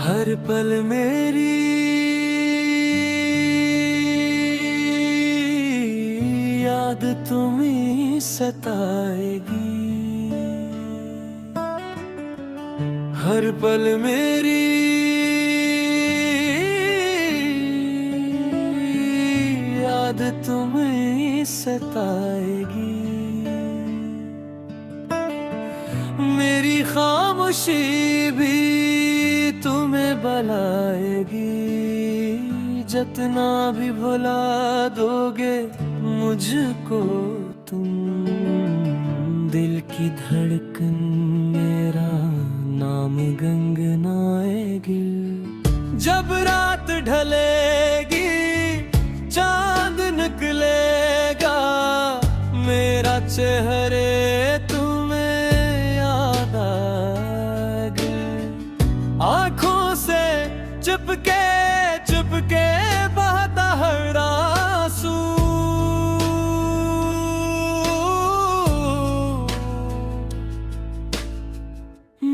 हर पल मेरी याद तुम्हीं सताएगी। हर पल मेरी याद तुम्हीं सताएगी। मेरी खामोशी भी तुम्हें बुलाएगी। जितना भी भुला दोगे मुझको तुम, दिल की धड़कन मेरा नाम गंगनाएगी। जब रात ढलेगी चांद निकलेगा, मेरा चेहरे तुम्हें याद आएगा। आँखों से चुपके चुपके बहता हर आंसू,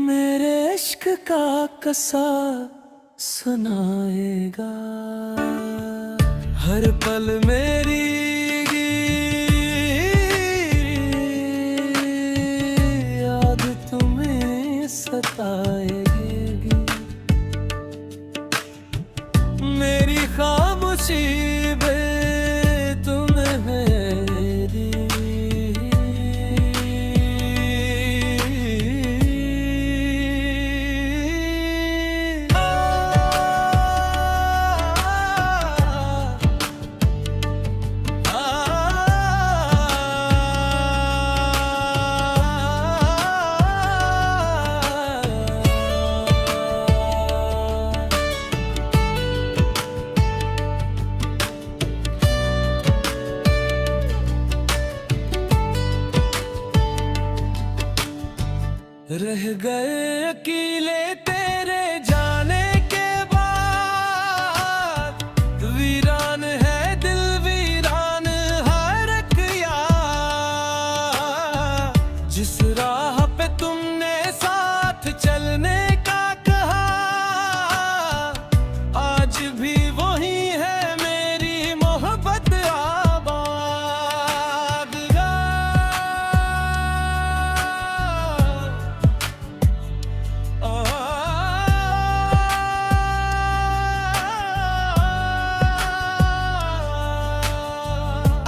मेरे इश्क का किस्सा सुनाएगा। हर पल मेरी याद तुम्हें सताएगी। मेरी खामोशी भी तुम्हें मेरी रह गए अकेले तेरे जाने के बाद। वीरान है दिल वीरान हर एक यार। जिस राह पे तुमने साथ चलने का कहा, आज भी वही है मेरी मोहब्बत आबाद।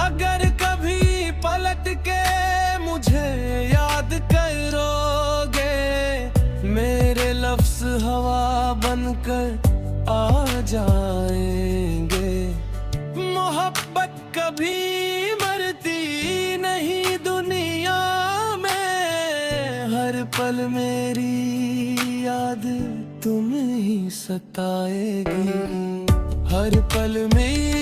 अगर कभी पलट के मुझे याद करोगे, मेरे लफ्ज़ हवा बनकर आ जाएंगे। मोहब्बत कभी मरती नहीं दुनिया में। हर पल मेरी याद तुम्हें ही सताएगी। हर पल मेरी